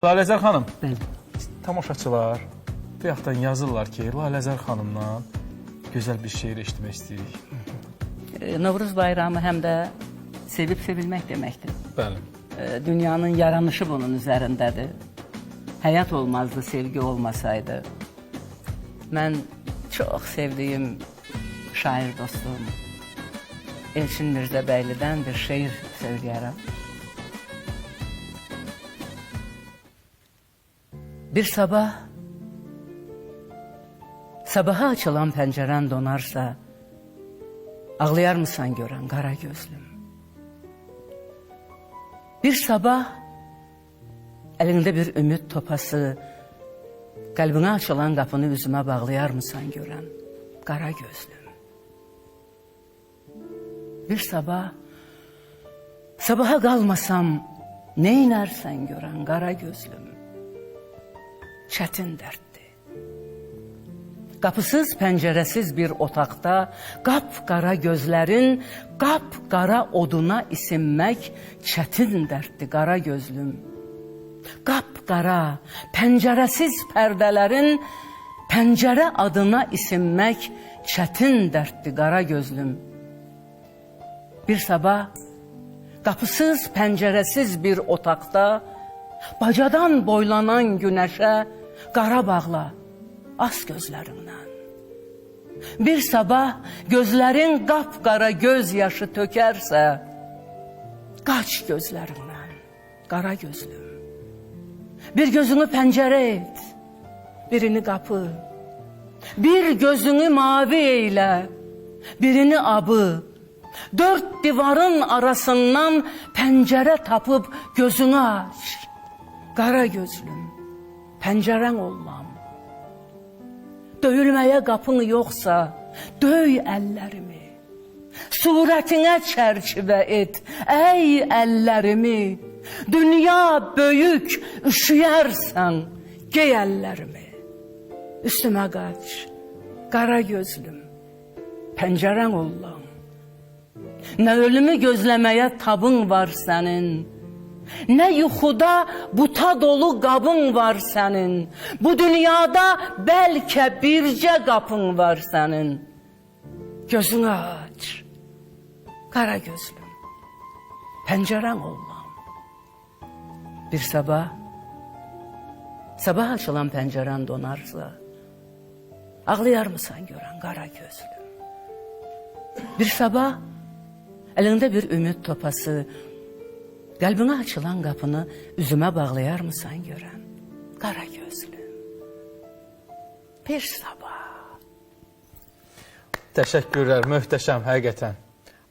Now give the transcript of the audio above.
Laləzər xanım, Bəli. tamaşaçılar bir yaxdan yazırlar ki, Laləzər xanımdan gözəl bir şeir eşitmək istəyirik. Novruz bayramı həm də sevib sevilmək deməkdir. Bəli. Dünyanın yaranışı bunun üzərindədir. Həyat olmazdı, sevgi olmasaydı. Mən çox sevdiyim şair dostum Elçin Mirzəbəylidən bir şeir söyləyərəm. Bir sabah, sabaha açılan pəncərən donarsa, ağlayar mısan görən qara gözlüm? Bir sabah, əlində bir ümid topası, qəlbinə açılan qapını üzümə bağlayar mısan görən qara gözlüm? Bir sabah, sabaha qalmasam, neynərsən görən qara gözlüm? Çətin dərddir. Qapısız, pəncərəsiz bir otaqda qapqara gözlərin qapqara oduna isinmək çətin dərddir, qara gözlüm. Qapqara, pəncərəsiz pərdələrin pəncərə adına isinmək çətin dərddir, qara gözlüm. Bir sabah, qapısız, pəncərəsiz bir otaqda bacadan boylanan günəşə qara bağla, az gözlərindən. Bir sabah gözlərin qapqara göz yaşı tökərsə, qaç gözlərindən, qara gözlüm. Bir gözünü pəncərə et, birini qapı. Bir gözünü mavi eylə, birini abı. Dörd divarın arasından pəncərə tapıb gözünü aç. Qara gözlüm, pəncərən olmam. Döyülməyə qapın yoxsa, döy əllərimi. Surətinə çərçivə et, ey əllərimi. Dünya böyük, üşüyərsən, gey əllərimi. Üstümə qaç, qara gözlüm, pəncərən olmam. Nə ölümü gözləməyə tabın var sənin, nə yuxuda buta dolu qabın var sənin. Bu dünyada bəlkə bircə qapın var sənin. Gözünü aç, qara gözlüm, pəncərən olmam. Bir sabah, sabah açılan pəncərən donarsa, ağlayar mısan görən qara gözlüm? Bir sabah, əlində bir ümid topası, qəlbinə açılan qapını üzümə bağlayar mısan görən qara gözlüm? Bir sabah. Təşəkkürlər, möhtəşəm, həqiqətən.